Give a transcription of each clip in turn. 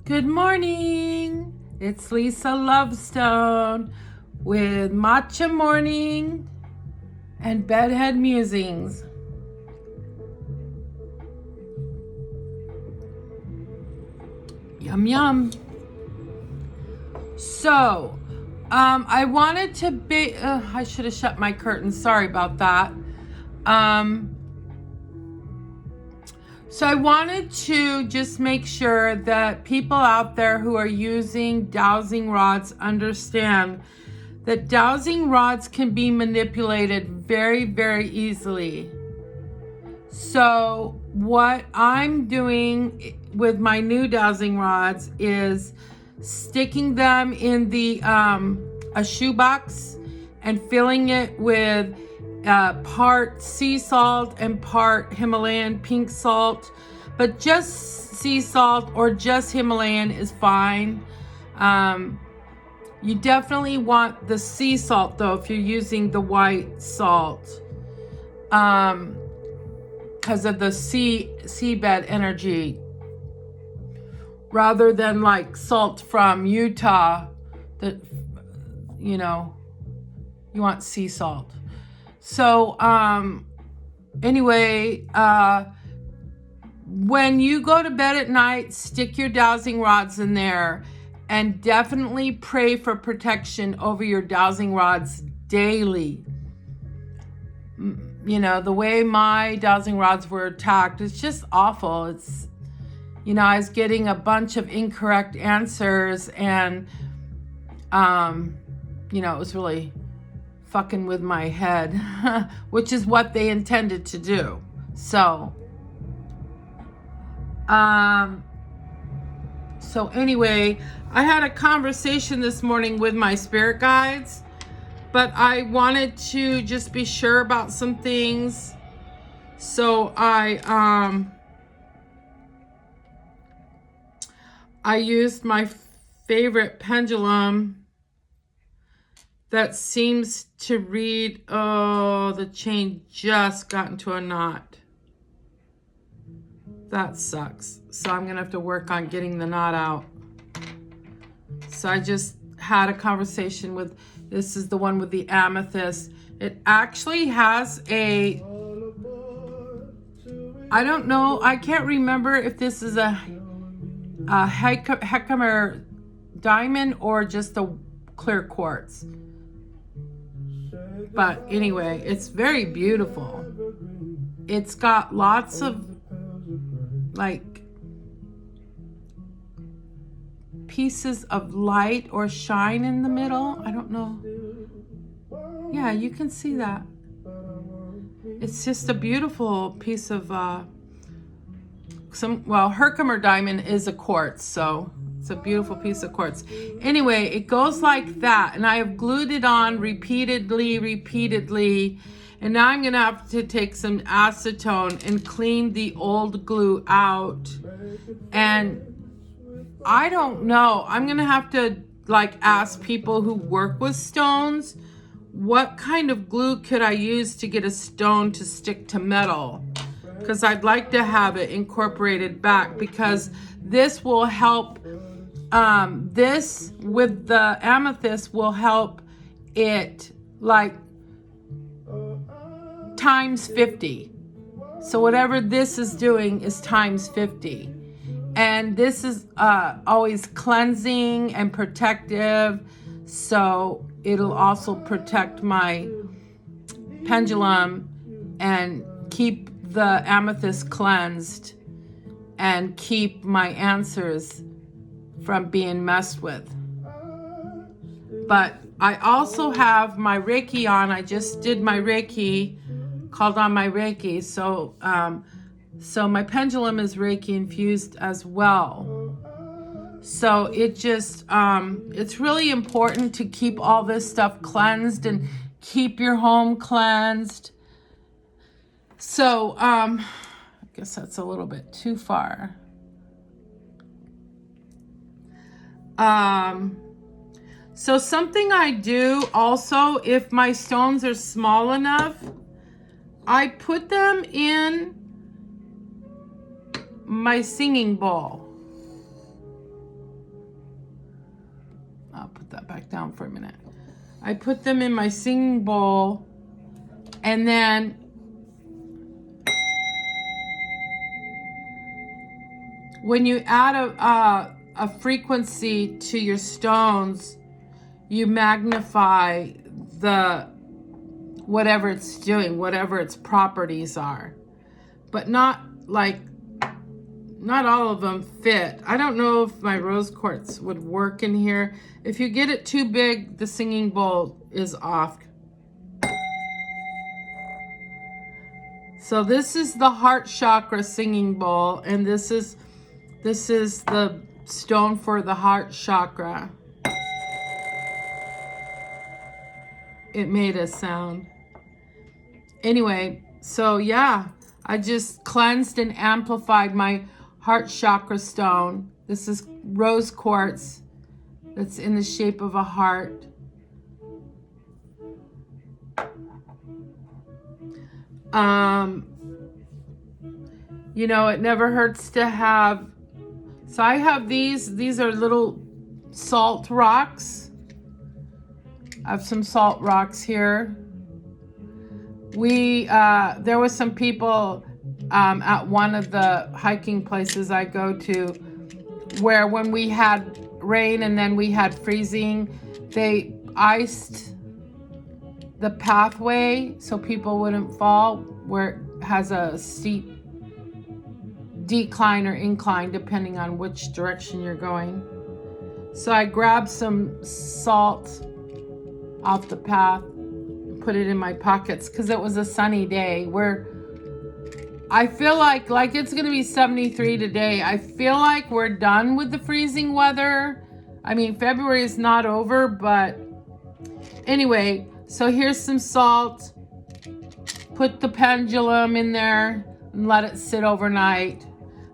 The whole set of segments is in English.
Good morning. It's Lisa Lovestone with Matcha Morning and Beadhead Musings. Yum yum. So, I wanted to be. I should have shut my curtains. Sorry about that. So I wanted to just make sure that people out there who are using dowsing rods understand that dowsing rods can be manipulated very, very easily. So what I'm doing with my new dowsing rods is sticking them in the a shoebox and filling it with part sea salt and part Himalayan pink salt, but just sea salt or just Himalayan is fine. You definitely want the sea salt though if you're using the white salt, because of the seabed energy, rather than like salt from Utah that you want sea salt. So anyway, when you go to bed at night, stick your dowsing rods in there and definitely pray for protection over your dowsing rods daily. The way my dowsing rods were attacked, it's just awful. It's, I was getting a bunch of incorrect answers and, it was really fucking with my head, which is what they intended to do. So anyway, I had a conversation this morning with my spirit guides, but I wanted to just be sure about some things. So I used my favorite pendulum that seems to read, the chain just got into a knot. That sucks. So I'm gonna have to work on getting the knot out. So I just had a conversation with, this is the one with the amethyst. It actually has I don't know, I can't remember if this is a Herkimer diamond or just a clear quartz. But anyway, it's very beautiful. It's got lots of like pieces of light or shine in the middle. I don't know. Yeah, you can see that. It's just a beautiful piece of Herkimer diamond is a quartz, so it's a beautiful piece of quartz. Anyway, it goes like that, and I have glued it on repeatedly, and now I'm gonna have to take some acetone and clean the old glue out. And I don't know, I'm gonna have to ask people who work with stones, what kind of glue could I use to get a stone to stick to metal? Because I'd like to have it incorporated back, because this will help. This with the amethyst will help it times 50. So whatever this is doing is times 50. And this is always cleansing and protective. So it'll also protect my pendulum and keep the amethyst cleansed and keep my answers from being messed with. But I also have my Reiki on. I just did my Reiki, called on my Reiki. So my pendulum is Reiki infused as well. So it just, it's really important to keep all this stuff cleansed and keep your home cleansed. So, I guess that's a little bit too far. So something I do also, if my stones are small enough, I put them in my singing bowl. put that back down for a minute. I put them in my singing bowl, and then when you add a frequency to your stones, you magnify the whatever it's doing, whatever its properties are. But not all of them fit. I don't know if my rose quartz would work in here. If you get it too big, the singing bowl is off. So this is the heart chakra singing bowl, and this is the stone for the heart chakra. It made a sound. Anyway, so yeah, I just cleansed and amplified my heart chakra stone. This is rose quartz that's in the shape of a heart. You know, it never hurts to have, so I have these are little salt rocks. I have some salt rocks here. There was some people at one of the hiking places I go to where when we had rain and then we had freezing, they iced the pathway so people wouldn't fall, where it has a steep decline or incline depending on which direction you're going. So I grabbed some salt off the path, put it in my pockets because it was a sunny day where I feel like it's gonna be 73 today. I feel like we're done with the freezing weather. I mean, February is not over, but anyway, so here's some salt. Put the pendulum in there and let it sit overnight.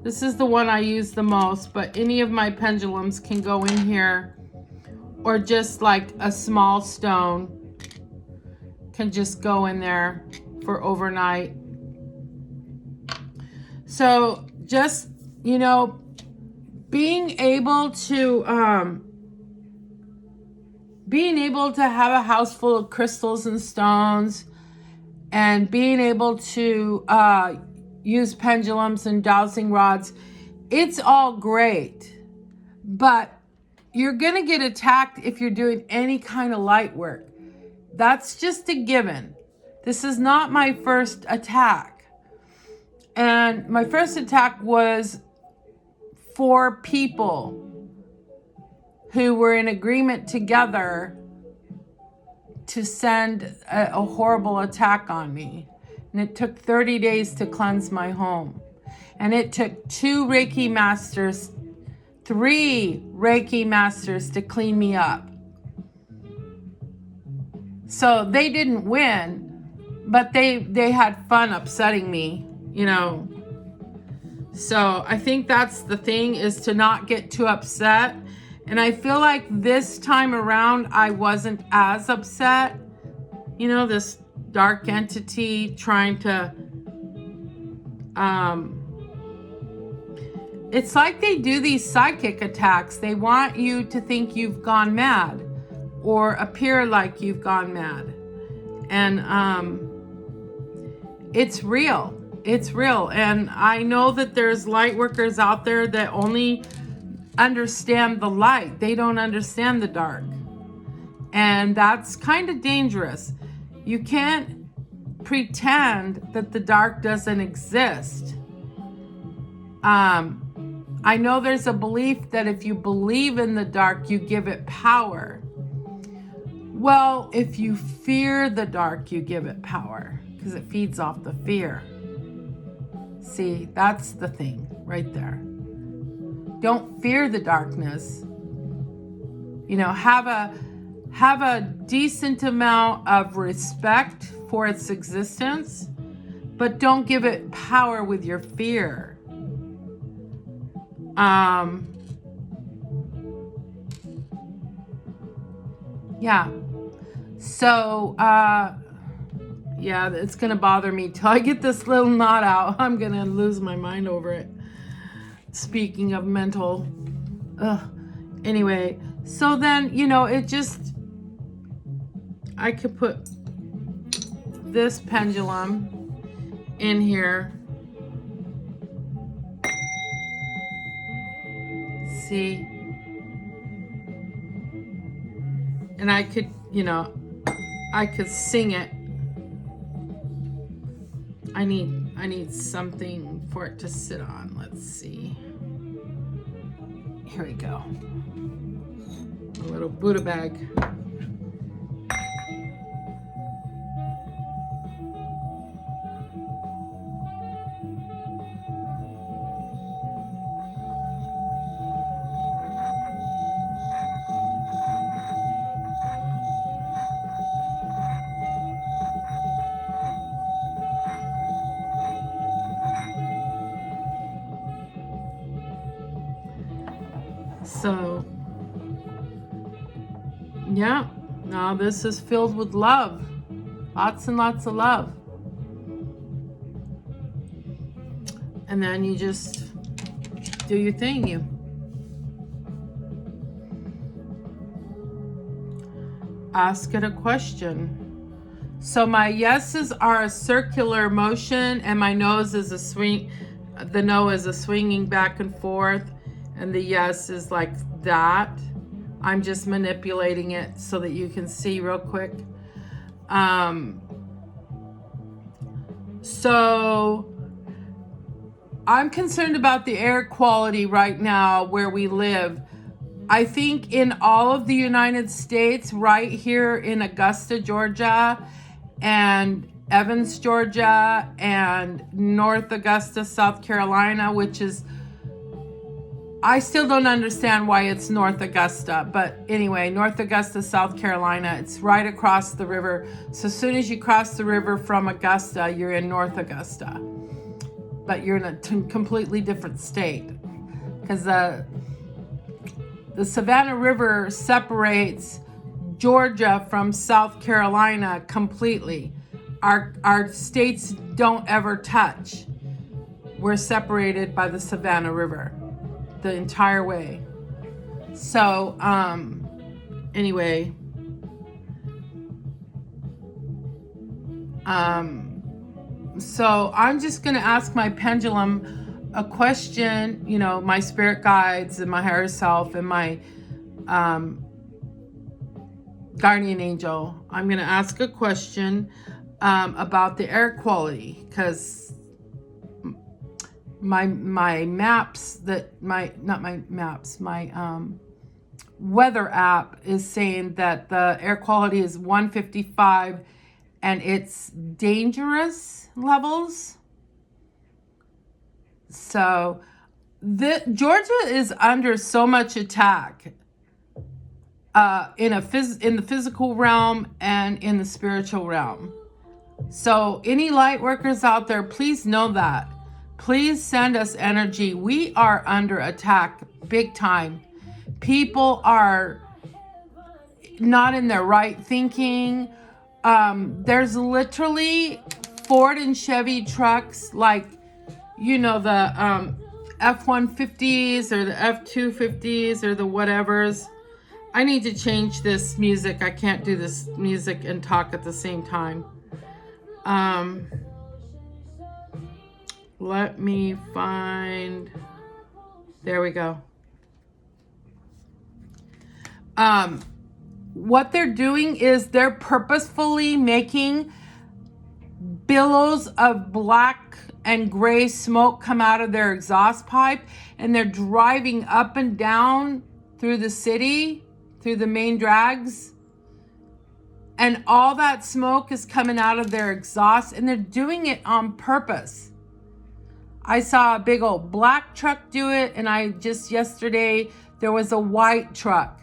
This is the one I use the most, but any of my pendulums can go in here, or just like a small stone can just go in there for overnight. So just, you know, being able to have a house full of crystals and stones, and being able to use pendulums and dowsing rods, it's all great, but you're gonna get attacked if you're doing any kind of light work. That's just a given. This is not my first attack. And my first attack was 4 people who were in agreement together to send a horrible attack on me. And it took 30 days to cleanse my home. And it took 3 Reiki masters to clean me up. So they didn't win, but they had fun upsetting me, you know. So I think that's the thing, is to not get too upset. And I feel like this time around, I wasn't as upset. You know, this dark entity trying to, it's like they do these psychic attacks. They want you to think you've gone mad or appear like you've gone mad. And it's real. It's real. And I know that there's light workers out there that only understand the light. They don't understand the dark. And that's kind of dangerous. You can't pretend that the dark doesn't exist. I know there's a belief that if you believe in the dark, you give it power. Well, if you fear the dark, you give it power, because it feeds off the fear. See, that's the thing right there. Don't fear the darkness. You know, have a decent amount of respect for its existence, but don't give it power with your fear. Yeah. So, yeah, it's going to bother me till I get this little knot out. I'm going to lose my mind over it. Speaking of mental, anyway, So then, you know, it just, I could put this pendulum in here. See? And I could, you know, I could sing it. I need something for it to sit on. Let's see. Here we go. A little Buddha bag. So, yeah, now this is filled with love. Lots and lots of love. And then you just do your thing. You ask it a question. So my yeses are a circular motion, and my nose is a swing. The no is a swinging back and forth, and the yes is like that. I'm just manipulating it so that you can see real quick. So I'm concerned about the air quality right now where we live. I think in all of the United States, right here in Augusta, Georgia, and Evans, Georgia, and North Augusta, South Carolina, which is, I still don't understand why it's North Augusta, but anyway, North Augusta, South Carolina, it's right across the river. So as soon as you cross the river from Augusta, you're in North Augusta, but you're in a completely different state, because the Savannah River separates Georgia from South Carolina completely. Our states don't ever touch. We're separated by the Savannah River the entire way. So, anyway, so I'm just going to ask my pendulum a question, you know, my spirit guides and my higher self and my guardian angel. I'm going to ask a question about the air quality, because my maps that my weather app is saying that the air quality is 155 and it's dangerous levels. So Georgia is under so much attack in the physical realm and in the spiritual realm. So any light workers out there, please know that. Please send us energy. We are under attack big time. People are not in their right thinking. There's literally Ford and Chevy trucks, like, you know, the F-150s or the F-250s or the whatevers. I need to change this music. I can't do this music and talk at the same time. Let me find, there we go. What they're doing is they're purposefully making billows of black and gray smoke come out of their exhaust pipe, and they're driving up and down through the city, through the main drags, and all that smoke is coming out of their exhaust, and they're doing it on purpose. I saw a big old black truck do it, and yesterday there was a white truck.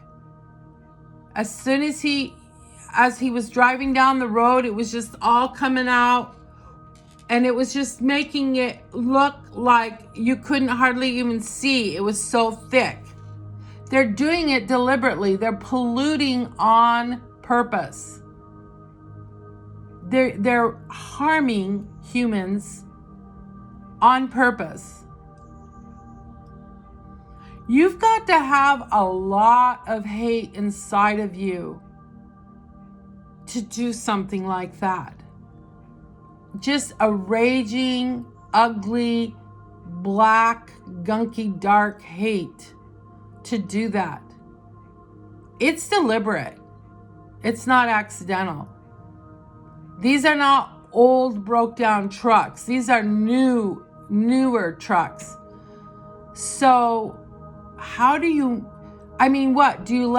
As soon as he was driving down the road, it was just all coming out, and it was just making it look like you couldn't hardly even see. It was so thick. They're doing it deliberately. They're polluting on purpose. They're harming humans on purpose. You've got to have a lot of hate inside of you to do something like that. Just a raging, ugly, black, gunky, dark hate to do that. It's deliberate. It's not accidental. These are not old, broke down trucks. These are newer trucks. So how do you, what? Do you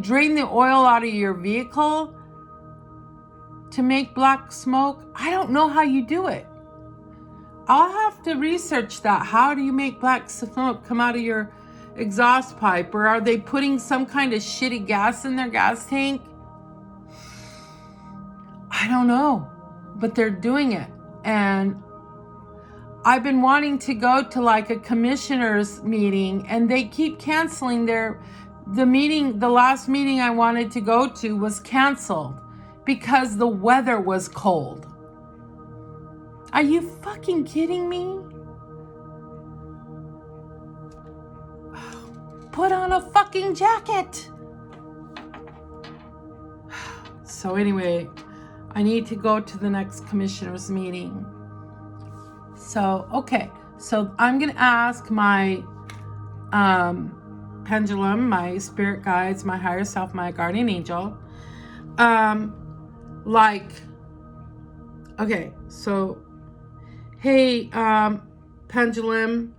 drain the oil out of your vehicle to make black smoke? I don't know how you do it. I'll have to research that. How do you make black smoke come out of your exhaust pipe? Or are they putting some kind of shitty gas in their gas tank? I don't know, but they're doing it. And I've been wanting to go to like a commissioner's meeting, and they keep canceling the meeting. The last meeting I wanted to go to was canceled because the weather was cold. Are you fucking kidding me? Put on a fucking jacket. So anyway, I need to go to the next commissioner's meeting. So, okay. So I'm going to ask my pendulum, my spirit guides, my higher self, my guardian angel. Okay, so, hey, pendulum,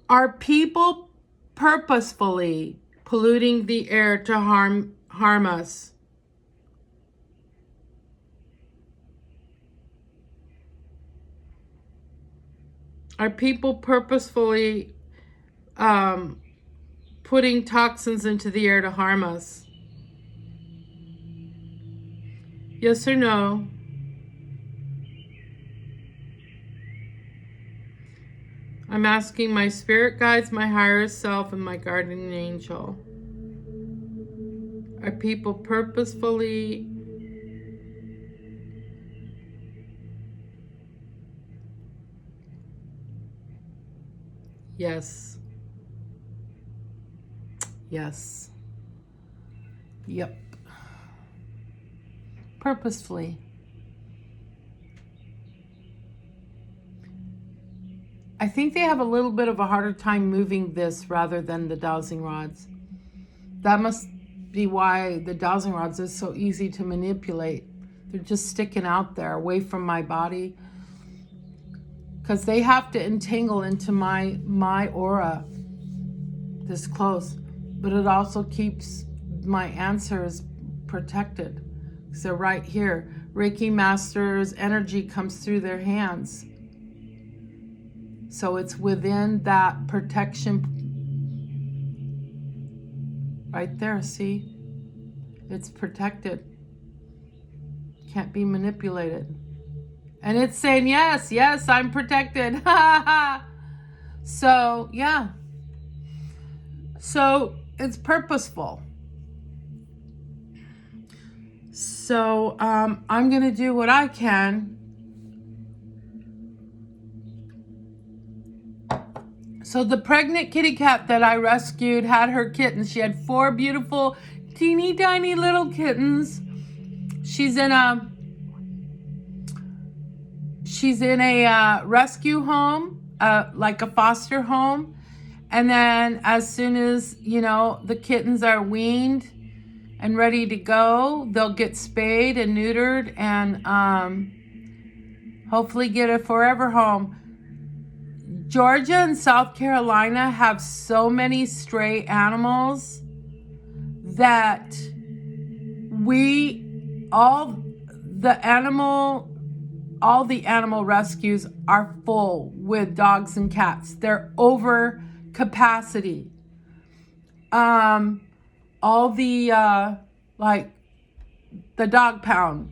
are people purposefully polluting the air to harm us? Are people purposefully putting toxins into the air to harm us? Yes or no? I'm asking my spirit guides, my higher self, and my guardian angel. Are people purposefully Yes. Yes. Yep. Purposefully. I think they have a little bit of a harder time moving this rather than the dowsing rods. That must be why the dowsing rods is so easy to manipulate. They're just sticking out there away from my body, because they have to entangle into my aura this close. But it also keeps my answers protected, because they're right here. Reiki Master's energy comes through their hands. So it's within that protection right there, see? It's protected. Can't be manipulated. And it's saying, yes, I'm protected. So, yeah. So it's purposeful. So I'm going to do what I can. So the pregnant kitty cat that I rescued had her kittens. She had 4 beautiful, teeny tiny little kittens. She's in a rescue home, like a foster home. And then as soon as, the kittens are weaned and ready to go, they'll get spayed and neutered and hopefully get a forever home. Georgia and South Carolina have so many stray animals that all the animal rescues are full with dogs and cats. They're over capacity. All the the dog pound,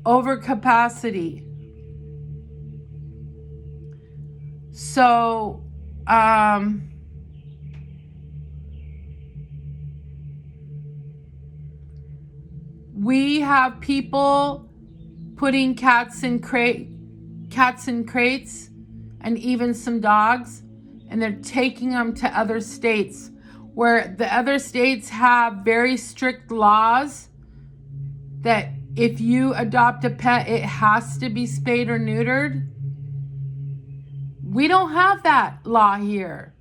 over capacity. So we have people putting cats in crates and even some dogs. and they're taking them to other states where the other states have very strict laws that if you adopt a pet, it has to be spayed or neutered. We don't have that law here.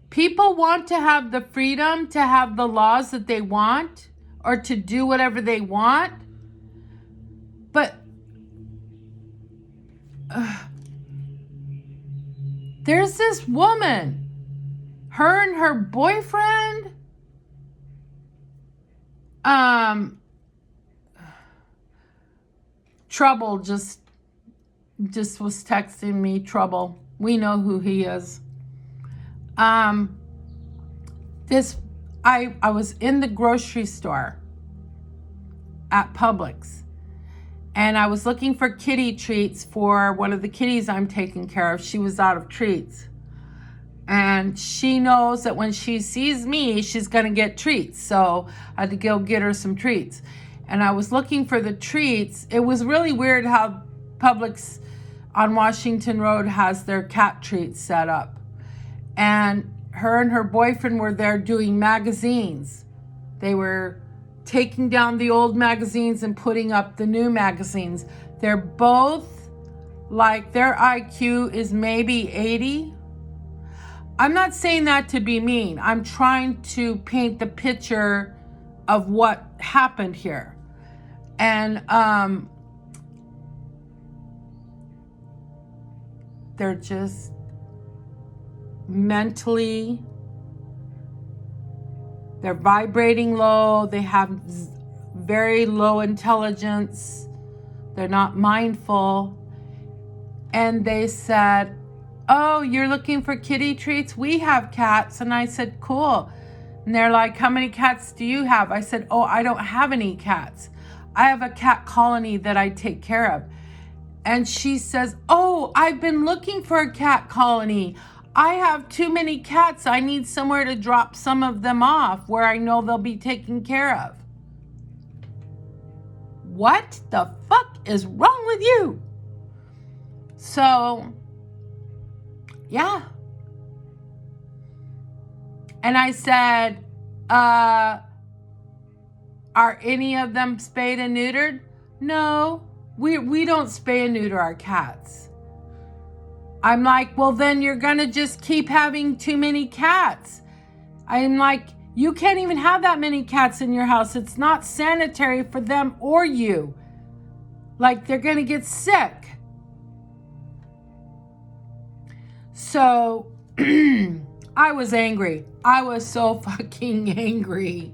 People want to have the freedom to have the laws that they want or to do whatever they want. But there's this woman, her and her boyfriend, Trouble just was texting me. Trouble. We know who he is. I was in the grocery store at Publix, and I was looking for kitty treats for one of the kitties I'm taking care of. She was out of treats. And she knows that when she sees me, she's going to get treats. So I had to go get her some treats. And I was looking for the treats. It was really weird how Publix on Washington Road has their cat treats set up. And her boyfriend were there doing magazines. They were taking down the old magazines and putting up the new magazines. They're both, like, their IQ is maybe 80. I'm not saying that to be mean. I'm trying to paint the picture of what happened here. And they're just mentally, they're vibrating low. They have very low intelligence. They're not mindful. And they said, "Oh, you're looking for kitty treats? We have cats." And I said, "Cool." And they're like, "How many cats do you have?" I said, "Oh, I don't have any cats. I have a cat colony that I take care of." And she says, "Oh, I've been looking for a cat colony. I have too many cats. I need somewhere to drop some of them off where I know they'll be taken care of." What the fuck is wrong with you? So, yeah. And I said, are any of them spayed and neutered? No, we don't spay and neuter our cats. I'm like, well, then you're going to just keep having too many cats. I'm like, you can't even have that many cats in your house. It's not sanitary for them or you. Like, they're going to get sick. So I was angry. I was so fucking angry.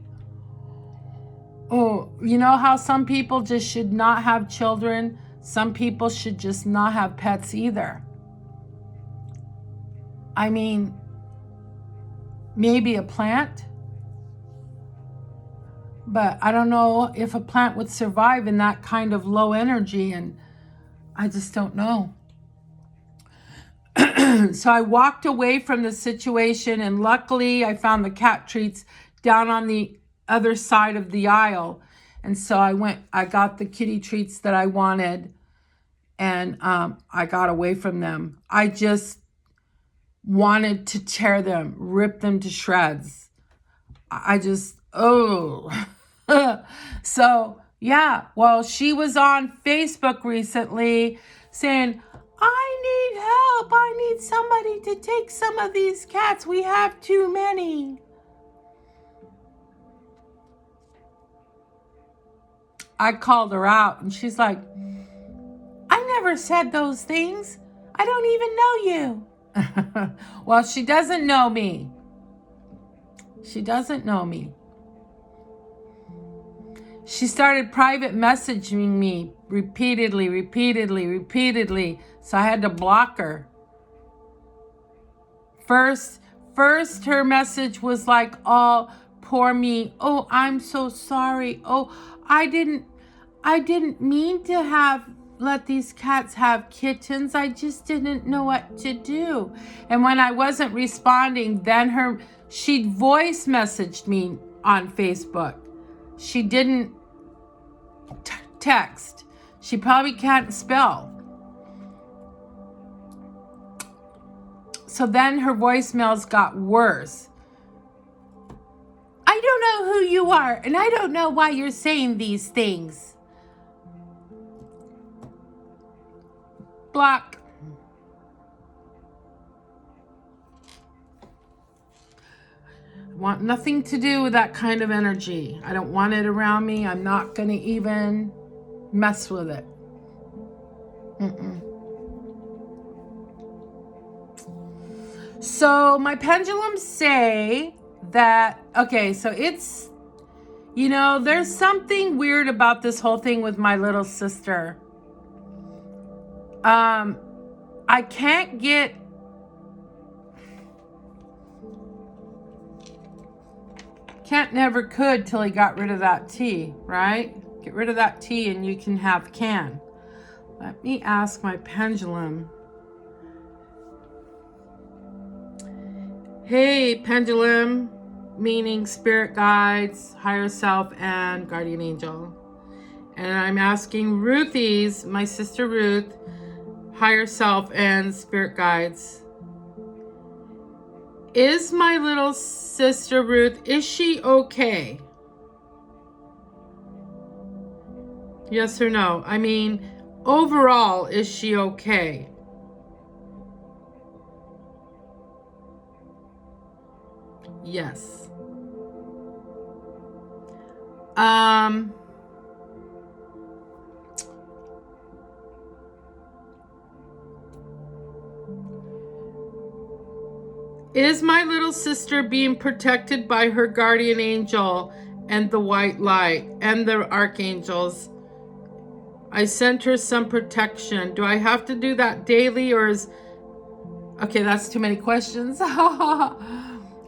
Oh, you know how some people just should not have children? Some people should just not have pets either. I mean, maybe a plant, but I don't know if a plant would survive in that kind of low energy, and I just don't know. So I walked away from the situation, and luckily I found the cat treats down on the other side of the aisle. And so I got the kitty treats that I wanted, and I got away from them. I just wanted to tear them, rip them to shreds. So, yeah, well, she was on Facebook recently saying, "I need help. I need somebody to take some of these cats. We have too many." I called her out, and she's like, "I never said those things. I don't even know you." Well, she doesn't know me. She doesn't know me. She started private messaging me repeatedly. So I had to block her. First her message was like, "Oh, poor me. Oh, I'm so sorry. Oh, I didn't mean to let these cats have kittens. I just didn't know what to do." And when I wasn't responding, then she voice messaged me on Facebook. She didn't text. She probably can't spell. So then her voicemails got worse. I don't know who you are, and I don't know why you're saying these things. Block. I want nothing to do with that kind of energy. I don't want it around me. I'm not going to even mess with it. So my pendulums say that, okay, so it's, you know, there's something weird about this whole thing with my little sister. I can't get, never could till he got rid of that tea, right? Get rid of that tea and you can have can. Let me ask my pendulum. Hey, pendulum, meaning spirit guides, higher self, and guardian angel. And I'm asking Ruthie's, my sister Ruth, higher self and spirit guides. Is my little sister Ruth, is she okay? Yes or no? I mean, overall, is she okay? Yes. Is my little sister being protected by her guardian angel and the white light and the archangels? I sent her some protection. Do I have to do that daily, or is... Okay, that's too many questions.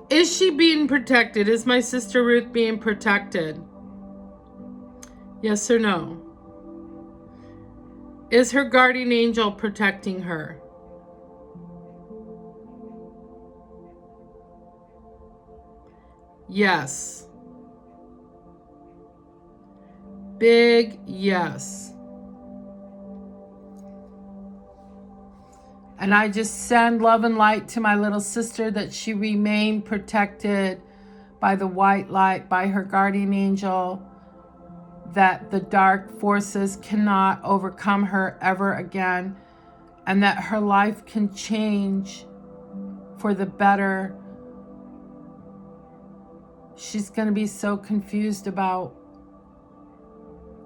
Is she being protected? Is my sister Ruth being protected? Yes or no? Is her guardian angel protecting her? Yes. Big yes. And I just send love and light to my little sister that she remain protected by the white light, by her guardian angel, that the dark forces cannot overcome her ever again, and that her life can change for the better. She's going to be so confused about,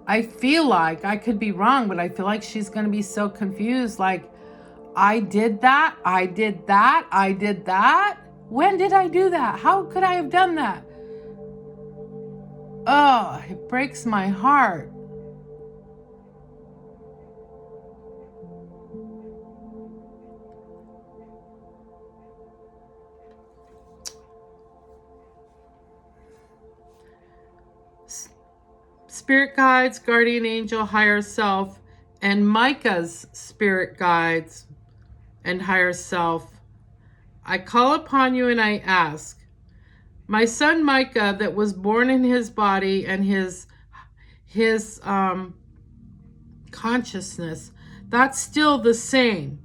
I feel like, I could be wrong, but I feel like she's going to be so confused, like, I did that, I did that, I did that. When did I do that? How could I have done that? Oh, it breaks my heart. Spirit guides, guardian angel, higher self, and Micah's spirit guides and higher self. I call upon you and I ask, my son Micah that was born in his body and his consciousness, that's still the same.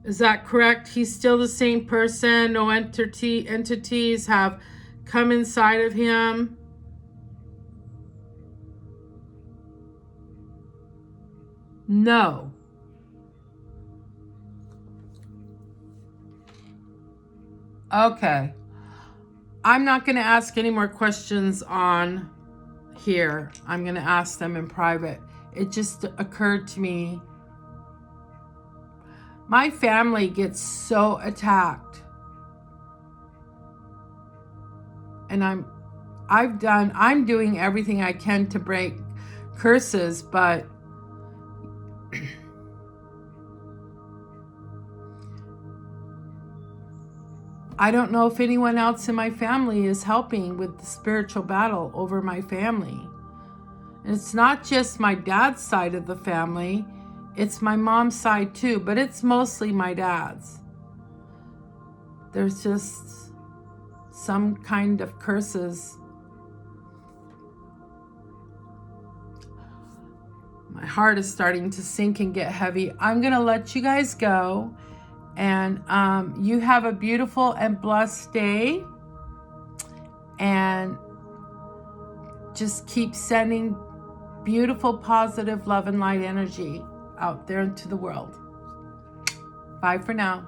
Is that correct? He's still the same person. No entities have come inside of him. No. Okay. I'm not going to ask any more questions on here. I'm going to ask them in private. It just occurred to me. My family gets so attacked. And I'm doing everything I can to break curses, but I don't know if anyone else in my family is helping with the spiritual battle over my family. And it's not just my dad's side of the family, it's my mom's side too, but it's mostly my dad's. There's just some kind of curses. My heart is starting to sink and get heavy. I'm going to let you guys go. And you have a beautiful and blessed day. And just keep sending beautiful, positive love and light energy out there into the world. Bye for now.